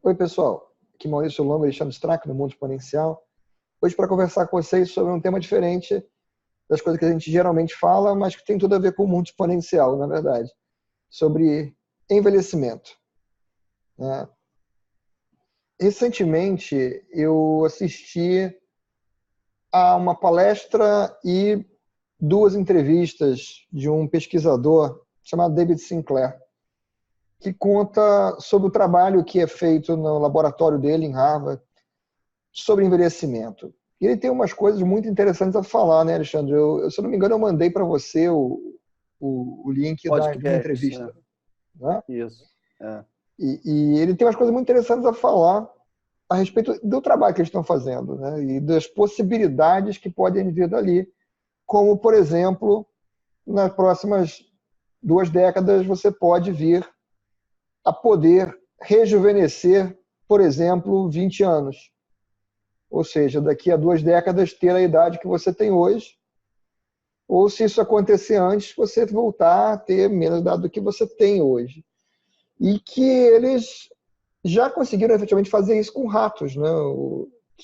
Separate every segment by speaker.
Speaker 1: Oi, pessoal. Aqui é Maurício Longo, Alexandre Strack, no Mundo Exponencial. Hoje para conversar com vocês sobre um tema diferente das coisas que a gente geralmente fala, mas que tem tudo a ver com o mundo exponencial, na verdade. Sobre envelhecimento. Recentemente, eu assisti a uma palestra e 2 entrevistas de um pesquisador chamado David Sinclair, que conta sobre o trabalho que é feito no laboratório dele em Harvard sobre envelhecimento. E ele tem umas coisas muito interessantes a falar, né, Alexandre? Se eu não me engano, eu mandei para você o link da entrevista. Né?
Speaker 2: Isso. É.
Speaker 1: E ele tem umas coisas muito interessantes a falar a respeito do trabalho que eles estão fazendo, né? E das possibilidades que podem vir dali. Como, por exemplo, nas próximas 2 décadas, você pode vir a poder rejuvenescer, por exemplo, 20 anos. Ou seja, daqui a 2 décadas ter a idade que você tem hoje, ou se isso acontecer antes, você voltar a ter menos idade do que você tem hoje. E que eles já conseguiram efetivamente fazer isso com ratos, né?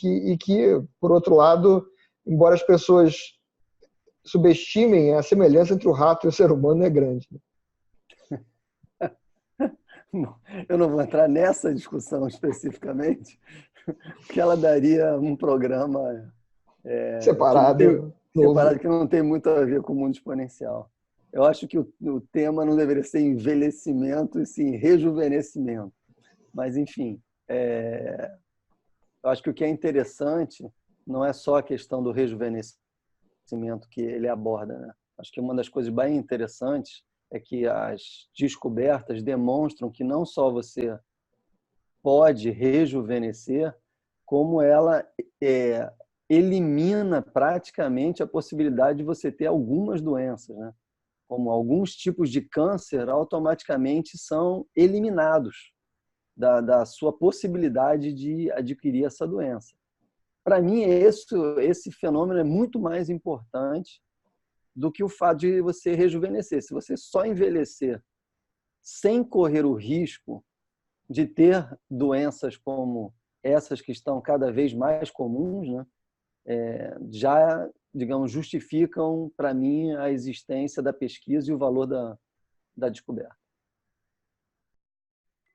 Speaker 1: E que, por outro lado, embora as pessoas subestimem, a semelhança entre o rato e o ser humano é grande.
Speaker 2: Eu não vou entrar nessa discussão especificamente, porque ela daria um programa
Speaker 1: separado,
Speaker 2: que não tem muito a ver com o mundo exponencial. Eu acho que o tema não deveria ser envelhecimento, e sim rejuvenescimento. Mas, enfim, eu acho que o que é interessante não é só a questão do rejuvenescimento que ele aborda, né? Acho que uma das coisas bem interessantes é que as descobertas demonstram que não só você pode rejuvenescer, como ela elimina praticamente a possibilidade de você ter algumas doenças, né? Como alguns tipos de câncer automaticamente são eliminados da sua possibilidade de adquirir essa doença. Para mim, esse fenômeno é muito mais importante do que o fato de você rejuvenescer. Se você só envelhecer sem correr o risco de ter doenças como essas que estão cada vez mais comuns, né, já, digamos, justificam para mim a existência da pesquisa e o valor da descoberta.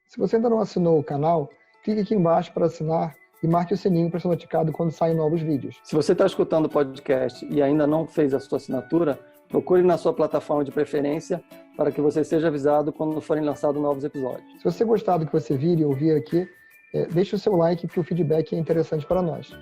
Speaker 1: Se você ainda não assinou o canal, clique aqui embaixo para assinar e marque o sininho para ser notificado quando saem novos vídeos.
Speaker 2: Se você está escutando o podcast e ainda não fez a sua assinatura, procure na sua plataforma de preferência para que você seja avisado quando forem lançados novos episódios.
Speaker 1: Se você gostar do que você vir e ouvir aqui, deixe o seu like, porque o feedback é interessante para nós.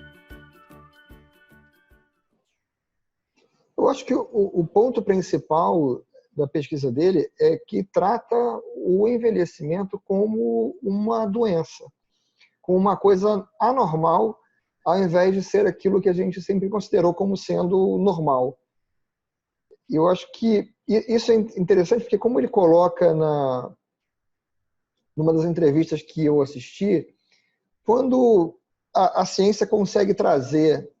Speaker 1: Eu acho que o ponto principal da pesquisa dele é que trata o envelhecimento como uma doença, como uma coisa anormal, ao invés de ser aquilo que a gente sempre considerou como sendo normal. E eu acho que isso é interessante porque, como ele coloca numa das entrevistas que eu assisti, quando a ciência consegue trazer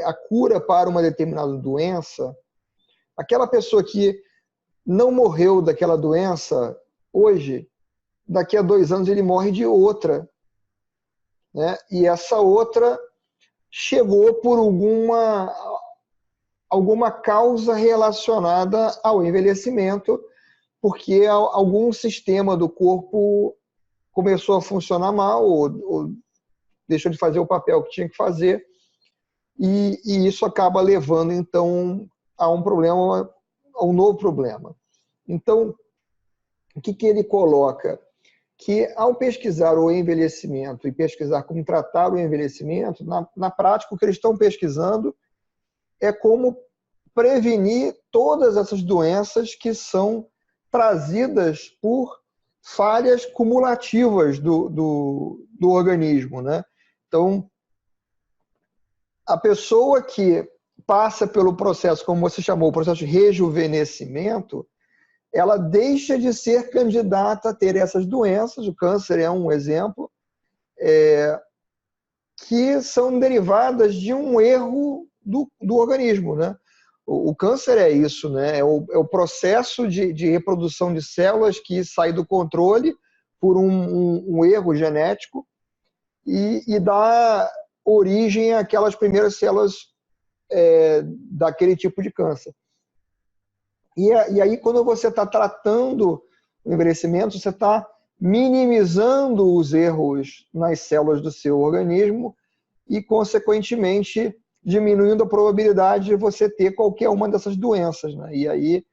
Speaker 1: a cura para uma determinada doença, aquela pessoa que não morreu daquela doença hoje, daqui a 2 anos ele morre de outra, né? E essa outra chegou por alguma causa relacionada ao envelhecimento, porque algum sistema do corpo começou a funcionar mal ou deixou de fazer o papel que tinha que fazer, e isso acaba levando, então, a um problema, a um novo problema. Então, o que ele coloca? Que ao pesquisar o envelhecimento e pesquisar como tratar o envelhecimento, na prática, o que eles estão pesquisando é como prevenir todas essas doenças que são trazidas por falhas cumulativas do organismo, né? Então, a pessoa que passa pelo processo, como você chamou, o processo de rejuvenescimento, ela deixa de ser candidata a ter essas doenças, o câncer é um exemplo, que são derivadas de um erro do organismo, né? O câncer é isso, né? É o processo de reprodução de células que sai do controle por um erro genético e dá origem àquelas primeiras células daquele tipo de câncer. E aí, quando você está tratando o envelhecimento, você está minimizando os erros nas células do seu organismo e, consequentemente, diminuindo a probabilidade de você ter qualquer uma dessas doenças, né? E aí,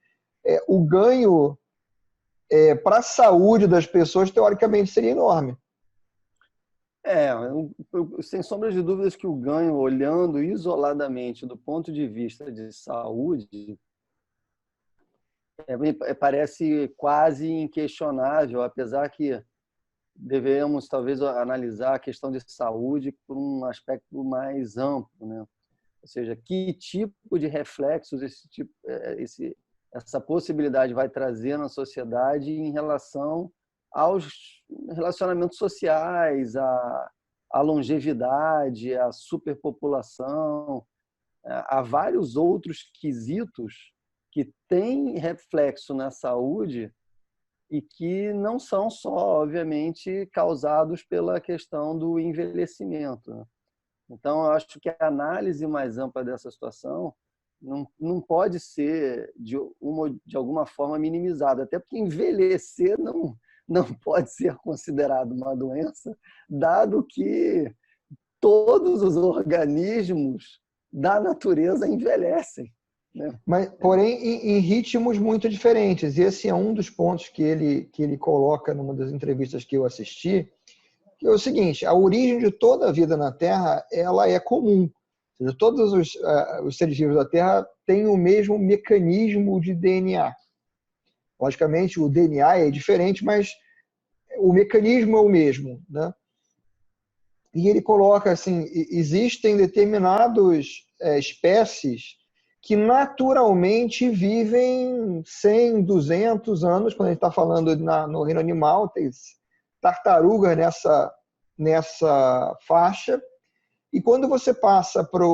Speaker 1: o ganho para a saúde das pessoas, teoricamente, seria enorme.
Speaker 2: Sem sombra de dúvidas que o ganho, olhando isoladamente do ponto de vista de saúde, parece quase inquestionável, apesar que devemos talvez analisar a questão de saúde por um aspecto mais amplo, né? Ou seja, que tipo de reflexos essa possibilidade vai trazer na sociedade em relação aos relacionamentos sociais, à longevidade, à superpopulação, a vários outros quesitos que têm reflexo na saúde e que não são só, obviamente, causados pela questão do envelhecimento, né? Então, eu acho que a análise mais ampla dessa situação não pode ser, de alguma forma, minimizada, até porque envelhecer não pode ser considerado uma doença, dado que todos os organismos da natureza envelhecem, né?
Speaker 1: Mas, porém, em ritmos muito diferentes. E esse é um dos pontos que ele coloca numa das entrevistas que eu assisti, que é o seguinte: a origem de toda a vida na Terra ela é comum. Ou seja, todos os seres vivos da Terra têm o mesmo mecanismo de DNA. Logicamente, o DNA é diferente, mas o mecanismo é o mesmo, né? E ele coloca assim, existem determinadas espécies que naturalmente vivem 100, 200 anos, quando a gente está falando no reino animal, tem tartaruga nessa faixa. E quando você passa para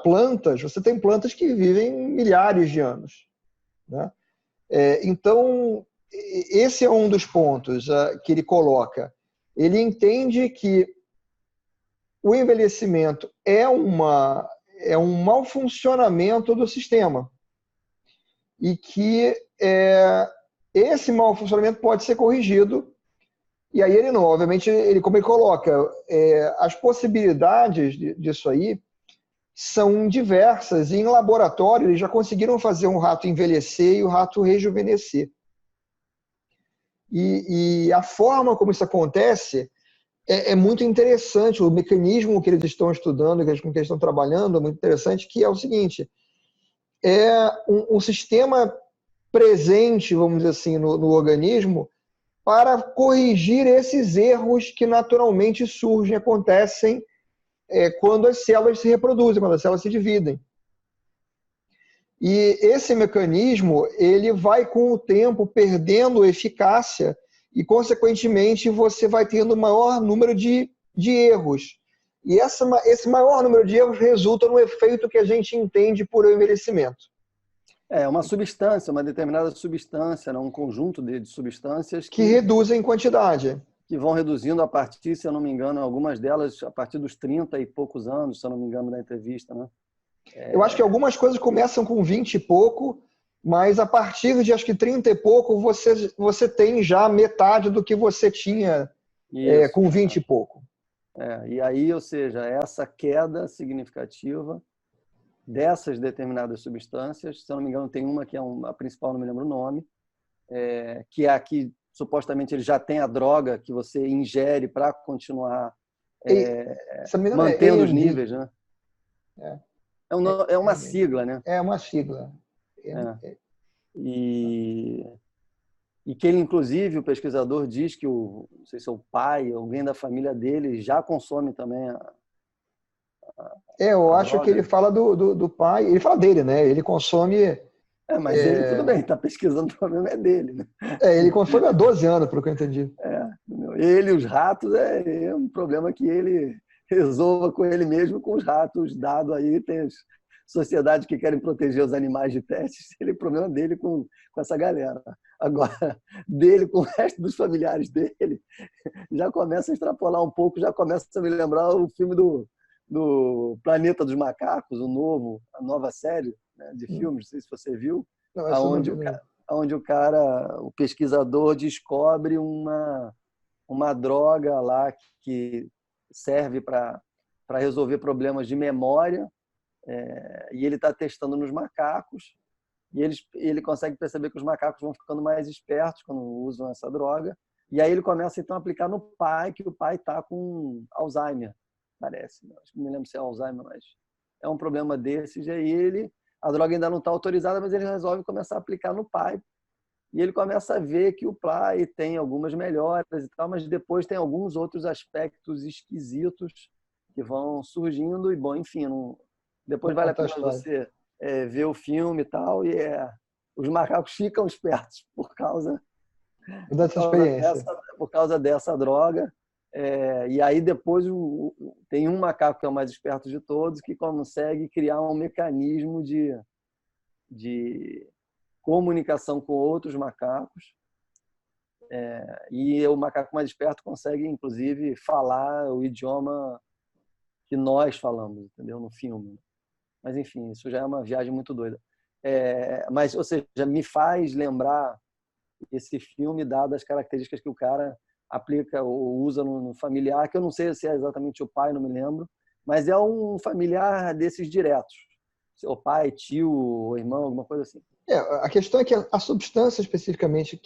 Speaker 1: plantas, você tem plantas que vivem milhares de anos, né? Então, esse é um dos pontos que ele coloca. Ele entende que o envelhecimento é um mau funcionamento do sistema e que esse mau funcionamento pode ser corrigido. E aí ele não, obviamente, como ele coloca, as possibilidades disso aí são diversas, e em laboratório eles já conseguiram fazer um rato envelhecer e o rato rejuvenescer. E a forma como isso acontece é muito interessante, o mecanismo que eles estão estudando, com que eles estão trabalhando, é muito interessante, que é o seguinte: é um sistema presente, vamos dizer assim, no organismo, para corrigir esses erros que naturalmente surgem, acontecem quando as células se reproduzem, quando as células se dividem. E esse mecanismo ele vai, com o tempo, perdendo eficácia e, consequentemente, você vai tendo maior número de erros. E esse maior número de erros resulta no efeito que a gente entende por envelhecimento.
Speaker 2: Uma substância, uma determinada substância, um conjunto de substâncias
Speaker 1: que reduzem em quantidade.
Speaker 2: Que vão reduzindo a partir, se eu não me engano, algumas delas a partir dos 30 e poucos anos, se eu não me engano, na entrevista, né?
Speaker 1: Eu acho que algumas coisas começam com 20 e pouco, mas a partir de acho que 30 e pouco você tem já metade do que você tinha com 20 e pouco.
Speaker 2: E aí, ou seja, essa queda significativa dessas determinadas substâncias, se eu não me engano, tem uma que é a principal, não me lembro o nome, que é a que supostamente ele já tem a droga que você ingere para continuar mantendo os níveis, né? É uma sigla, né?
Speaker 1: É uma sigla.
Speaker 2: E que ele, inclusive, o pesquisador diz que não sei se é o pai, alguém da família dele já consome também
Speaker 1: eu acho droga. Que ele fala do pai, ele fala dele, né? Ele consome...
Speaker 2: mas ele, tudo bem, está pesquisando, o problema é dele, né?
Speaker 1: Ele consome há 12 anos, pelo que eu entendi.
Speaker 2: Ele e os ratos um problema que ele resolva com ele mesmo, com os ratos, dado aí, tem sociedade que querem proteger os animais de testes, ele é o problema dele com essa galera. Agora, dele com o resto dos familiares dele, já começa a extrapolar um pouco, já começa a me lembrar o filme do Planeta dos Macacos, a nova série, né, de filmes, não sei se você viu,
Speaker 1: Não, essa eu não vi, não.
Speaker 2: onde o pesquisador descobre uma droga lá que serve para resolver problemas de memória, e ele está testando nos macacos, e ele consegue perceber que os macacos vão ficando mais espertos quando usam essa droga, e aí ele começa então a aplicar no pai, que o pai está com Alzheimer, parece. Acho que não me lembro se é Alzheimer, mas é um problema desses, e aí a droga ainda não está autorizada, mas ele resolve começar a aplicar no pai, e ele começa a ver que o pai tem algumas melhoras e tal, mas depois tem alguns outros aspectos esquisitos que vão surgindo, e bom, enfim, depois vale a pena você ver o filme e tal, e os macacos ficam espertos por causa
Speaker 1: dessa experiência.
Speaker 2: Por causa dessa droga. E aí depois tem um macaco que é o mais esperto de todos, que consegue criar um mecanismo de comunicação com outros macacos, e o macaco mais esperto consegue, inclusive, falar o idioma que nós falamos, entendeu? No filme. Mas, enfim, isso já é uma viagem muito doida. Mas, ou seja, me faz lembrar esse filme, dado as características que o cara aplica ou usa no familiar, que eu não sei se é exatamente o pai, não me lembro, mas é um familiar desses diretos. O pai, tio, irmão, alguma coisa assim.
Speaker 1: A questão é que a substância especificamente,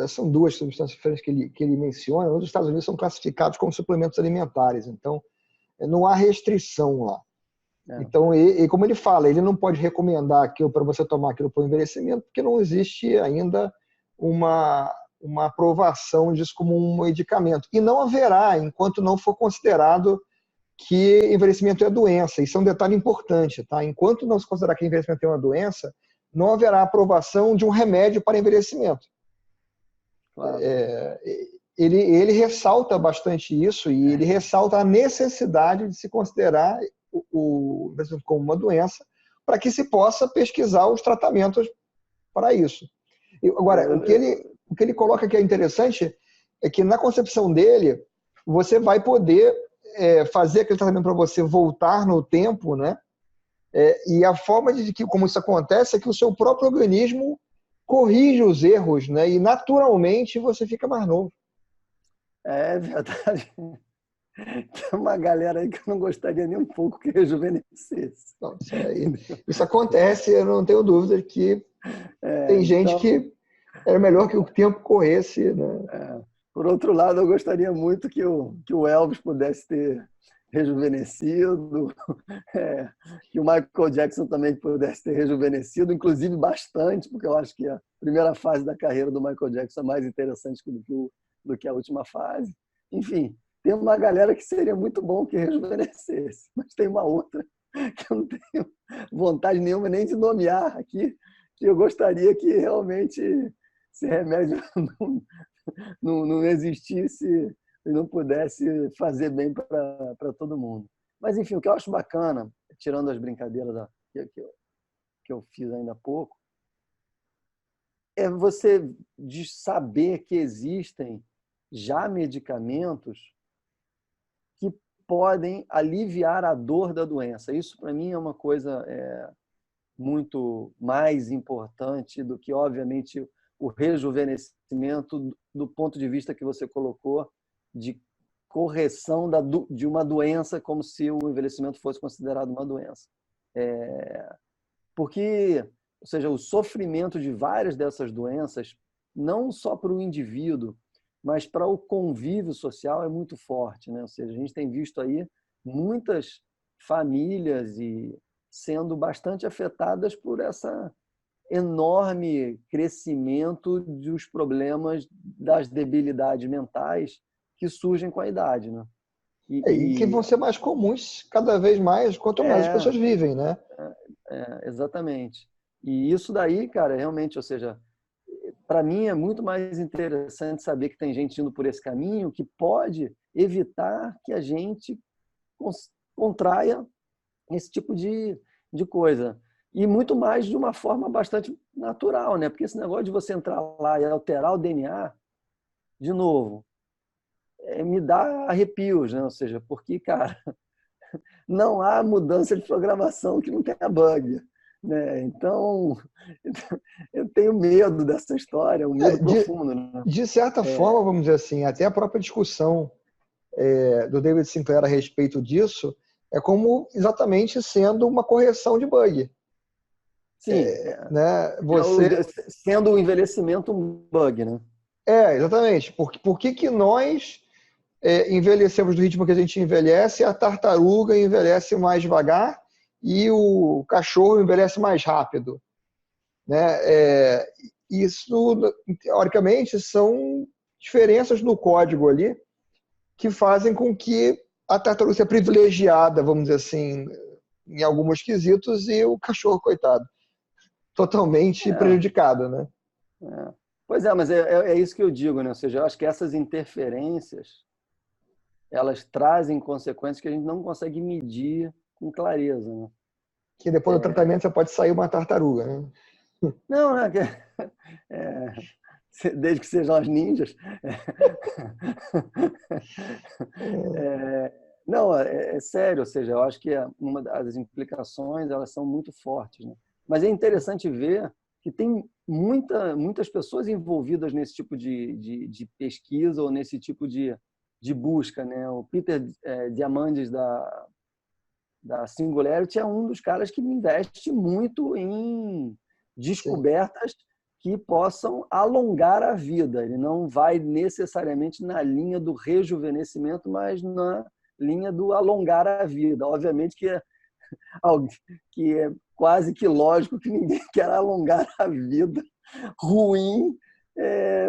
Speaker 1: são duas substâncias diferentes que ele menciona, nos Estados Unidos são classificados como suplementos alimentares, então não há restrição lá. Então, e como ele fala, ele não pode recomendar aquilo para você tomar aquilo para o envelhecimento, porque não existe ainda uma aprovação disso como um medicamento. E não haverá, enquanto não for considerado que envelhecimento é doença. Isso é um detalhe importante, tá? Enquanto não se considerar que envelhecimento é uma doença, não haverá aprovação de um remédio para envelhecimento.
Speaker 2: Claro.
Speaker 1: Ele ressalta bastante isso, e ele ressalta a necessidade de se considerar o envelhecimento como uma doença, para que se possa pesquisar os tratamentos para isso. Agora, o que ele coloca que é interessante é que, na concepção dele, você vai poder fazer aquele tratamento para você voltar no tempo, né? E a forma de como isso acontece é que o seu próprio organismo corrige os erros, né? E naturalmente você fica mais novo.
Speaker 2: É verdade. Tem uma galera aí que eu não gostaria nem um pouco que rejuvenescesse.
Speaker 1: Não, isso acontece, eu não tenho dúvida que tem gente que era melhor que o tempo corresse, né?
Speaker 2: Por outro lado, eu gostaria muito que o Elvis pudesse ter rejuvenescido, que o Michael Jackson também pudesse ter rejuvenescido, inclusive bastante, porque eu acho que a primeira fase da carreira do Michael Jackson é mais interessante do que a última fase. Enfim, tem uma galera que seria muito bom que rejuvenescesse, mas tem uma outra que eu não tenho vontade nenhuma nem de nomear aqui, que eu gostaria que realmente esse remédio não existisse e não pudesse fazer bem para todo mundo. Mas, enfim, o que eu acho bacana, tirando as brincadeiras que eu fiz ainda há pouco, é você de saber que existem já medicamentos que podem aliviar a dor da doença. Isso, para mim, é uma coisa muito mais importante do que, obviamente, o rejuvenescimento do ponto de vista que você colocou de correção de uma doença, como se o envelhecimento fosse considerado uma doença. Porque, ou seja, o sofrimento de várias dessas doenças, não só para o indivíduo, mas para o convívio social é muito forte, né? Ou seja, a gente tem visto aí muitas famílias sendo bastante afetadas por essa enorme crescimento dos problemas das debilidades mentais que surgem com a idade, né?
Speaker 1: E que vão ser mais comuns cada vez mais, quanto mais as pessoas vivem, né?
Speaker 2: Exatamente. E isso daí, cara, realmente, ou seja, para mim é muito mais interessante saber que tem gente indo por esse caminho que pode evitar que a gente contraia esse tipo de de coisa. E muito mais de uma forma bastante natural, né? Porque esse negócio de você entrar lá e alterar o DNA, de novo, me dá arrepios, né? Ou seja, porque, cara, não há mudança de programação que não tenha bug, né? Então, eu tenho medo dessa história, um
Speaker 1: É,
Speaker 2: medo profundo, né?
Speaker 1: de certa forma, vamos dizer assim, até a própria discussão do David Sinclair a respeito disso é como exatamente sendo uma correção de bug.
Speaker 2: Sim,
Speaker 1: Né? Você
Speaker 2: sendo o envelhecimento um bug, né?
Speaker 1: exatamente. Por que nós envelhecemos do ritmo que a gente envelhece, a tartaruga envelhece mais devagar e o cachorro envelhece mais rápido? Né? Isso, teoricamente, são diferenças no código ali que fazem com que a tartaruga seja privilegiada, vamos dizer assim, em alguns quesitos, e o cachorro, coitado, totalmente
Speaker 2: É,
Speaker 1: prejudicado, né?
Speaker 2: é. Pois é, mas é isso que eu digo, né? Ou seja, eu acho que essas interferências, elas trazem consequências que a gente não consegue medir com clareza, né?
Speaker 1: Que depois do tratamento você pode sair uma tartaruga, né?
Speaker 2: Não, né? Desde que sejam as ninjas. Não, é sério, ou seja, eu acho que uma das implicações elas são muito fortes, né? Mas é interessante ver que tem muitas pessoas envolvidas nesse tipo de pesquisa ou nesse tipo de busca, né? O Peter Diamandis da Singularity é um dos caras que investe muito em
Speaker 1: Sim.
Speaker 2: descobertas que possam alongar a vida. Ele não vai necessariamente na linha do rejuvenescimento, mas na linha do alongar a vida. Obviamente que é quase que lógico que ninguém quer alongar a vida ruim,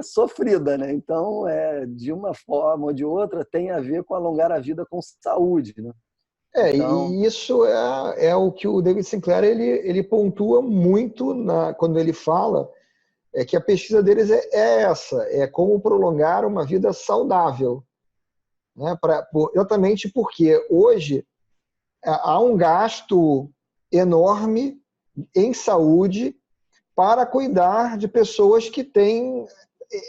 Speaker 2: sofrida, né? Então, de uma forma ou de outra, tem a ver com alongar a vida com saúde, né? Então,
Speaker 1: E isso é o que o David Sinclair ele pontua muito quando ele fala que a pesquisa deles é essa, é como prolongar uma vida saudável. Né? Exatamente porque hoje há um gasto enorme em saúde para cuidar de pessoas que têm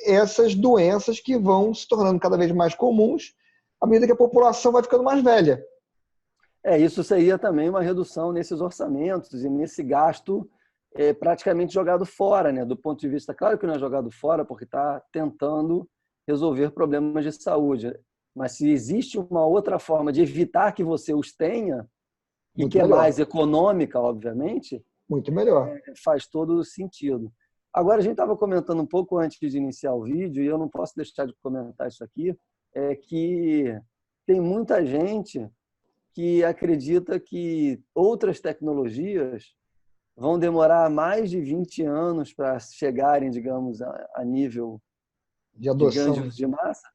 Speaker 1: essas doenças que vão se tornando cada vez mais comuns à medida que a população vai ficando mais velha.
Speaker 2: isso seria também uma redução nesses orçamentos e nesse gasto praticamente jogado fora, né? Do ponto de vista, claro que não é jogado fora, porque está tentando resolver problemas de saúde. Mas se existe uma outra forma de evitar que você os tenha, e
Speaker 1: Muito
Speaker 2: que é
Speaker 1: melhor.
Speaker 2: mais econômica, obviamente,
Speaker 1: Muito melhor.
Speaker 2: faz todo sentido. Agora, a gente estava comentando um pouco antes de iniciar o vídeo, e eu não posso deixar de comentar isso aqui, é que tem muita gente que acredita que outras tecnologias vão demorar mais de 20 anos para chegarem, digamos, a nível
Speaker 1: De
Speaker 2: de
Speaker 1: adoção.
Speaker 2: ganho de massa.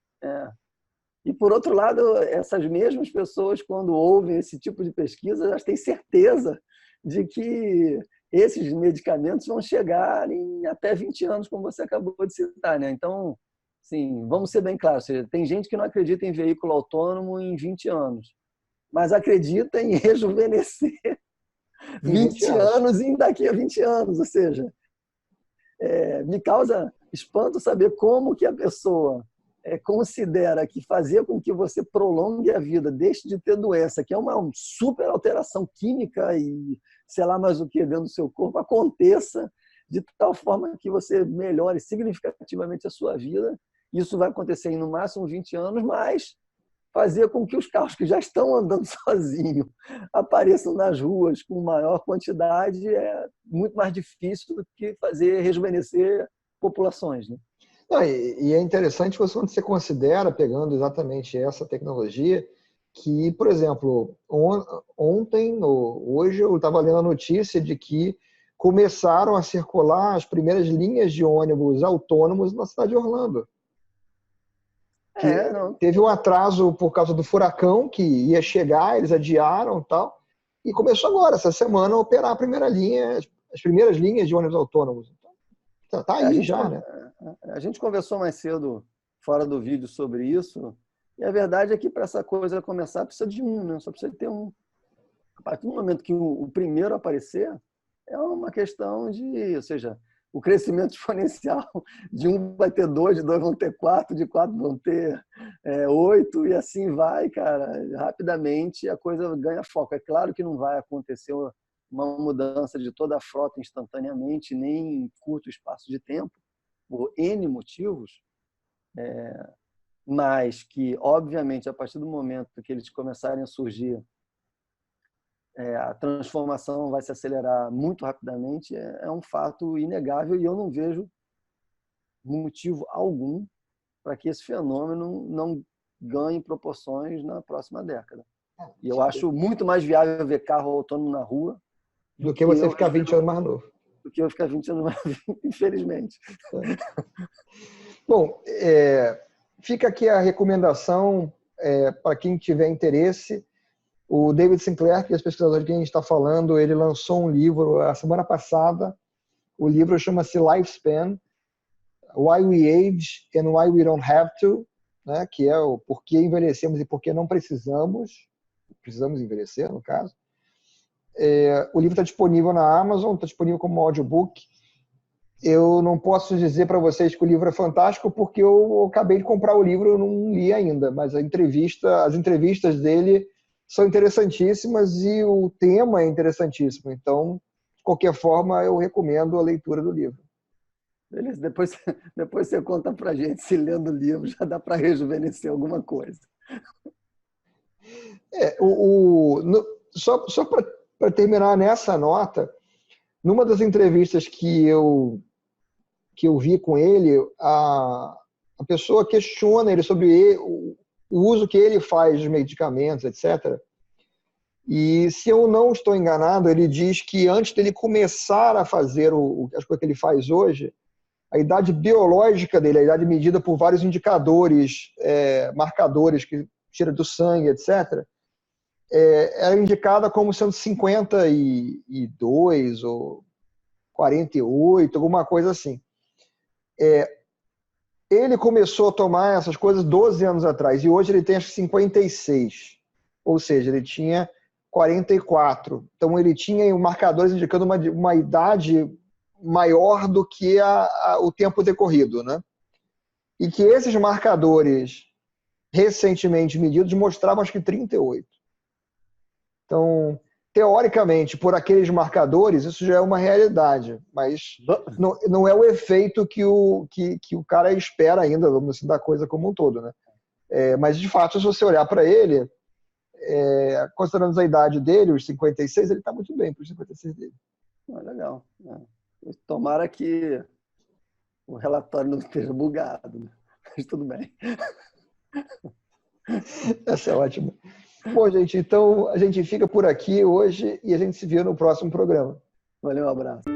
Speaker 2: E, por outro lado, essas mesmas pessoas, quando ouvem esse tipo de pesquisa, elas têm certeza de que esses medicamentos vão chegar em até 20 anos, como você acabou de citar, né? Então, sim, vamos ser bem claros. Ou seja, tem gente que não acredita em veículo autônomo em 20 anos, mas acredita em rejuvenescer
Speaker 1: Em 20
Speaker 2: 20
Speaker 1: anos.
Speaker 2: anos e daqui a 20 anos. Ou seja, me causa espanto saber como que a pessoa considera que fazer com que você prolongue a vida, deixe de ter doença, que é uma super alteração química e sei lá mais o que dentro do seu corpo, aconteça de tal forma que você melhore significativamente a sua vida. Isso vai acontecer em no máximo 20 anos, mas fazer com que os carros que já estão andando sozinhos apareçam nas ruas com maior quantidade é muito mais difícil do que fazer rejuvenescer populações, né?
Speaker 1: Não, e é interessante quando você considera, pegando exatamente essa tecnologia, que, por exemplo, ontem ou hoje eu estava lendo a notícia de que começaram a circular as primeiras linhas de ônibus autônomos na cidade de Orlando. Que
Speaker 2: Não.
Speaker 1: teve um atraso por causa do furacão que ia chegar, eles adiaram e tal, e começou agora, essa semana, a operar a primeira linha, as primeiras linhas de ônibus autônomos. Então, tá
Speaker 2: A
Speaker 1: aí
Speaker 2: gente,
Speaker 1: já, né?
Speaker 2: a gente conversou mais cedo fora do vídeo sobre isso, e a verdade é que para essa coisa começar precisa de um, né? Só precisa ter um. A partir do momento que o primeiro aparecer, é uma questão de, ou seja, o crescimento exponencial de um vai ter 2, de 2 vão ter 4, de 4 vão ter 8, e assim vai, cara. Rapidamente a coisa ganha foco. É claro que não vai acontecer uma mudança de toda a frota instantaneamente, nem em curto espaço de tempo, por N motivos, mas que, obviamente, a partir do momento que eles começarem a surgir, a transformação vai se acelerar muito rapidamente, é um fato inegável, e eu não vejo motivo algum para que esse fenômeno não ganhe proporções na próxima década. E eu acho muito mais viável ver carro autônomo na rua
Speaker 1: do que você ficar 20 anos mais novo.
Speaker 2: Do que eu ficar 20 anos mais novo, infelizmente.
Speaker 1: Bom, fica aqui a recomendação para quem tiver interesse. O David Sinclair, que é esse pesquisador de quem a gente está falando, ele lançou um livro a semana passada. O livro chama-se Lifespan, Why We Age and Why We Don't Have To, né? Que é o porquê envelhecemos e porquê não precisamos envelhecer, no caso. O livro está disponível na Amazon, está disponível como audiobook. Eu não posso dizer para vocês que o livro é fantástico porque eu acabei de comprar o livro e não li ainda, mas as entrevistas dele são interessantíssimas e o tema é interessantíssimo. Então, de qualquer forma, eu recomendo a leitura do livro.
Speaker 2: Beleza, depois você conta pra gente se lendo o livro já dá para rejuvenescer alguma coisa.
Speaker 1: Só para terminar nessa nota, numa das entrevistas que eu vi com ele, a pessoa questiona ele sobre o uso que ele faz dos medicamentos, etc. E se eu não estou enganado, ele diz que antes dele começar a fazer as coisas que ele faz hoje, a idade biológica dele, a idade medida por vários indicadores, marcadores que tira do sangue, etc., era indicada como sendo 52 ou 48, alguma coisa assim. Ele começou a tomar essas coisas 12 anos atrás e hoje ele tem acho que 56. Ou seja, ele tinha 44. Então ele tinha marcadores indicando uma idade maior do que o tempo decorrido, né? E que esses marcadores recentemente medidos mostravam acho que 38. Então, teoricamente, por aqueles marcadores, isso já é uma realidade, mas não é o efeito que o cara espera ainda, vamos assim, da coisa como um todo, né? Mas, de fato, se você olhar para ele, considerando a idade dele, os 56, ele está muito bem para os 56 dele.
Speaker 2: Legal. Tomara que o relatório não esteja bugado, né? Mas tudo bem.
Speaker 1: Essa é ótima. Bom, gente, então a gente fica por aqui hoje e a gente se vê no próximo programa.
Speaker 2: Valeu, um abraço.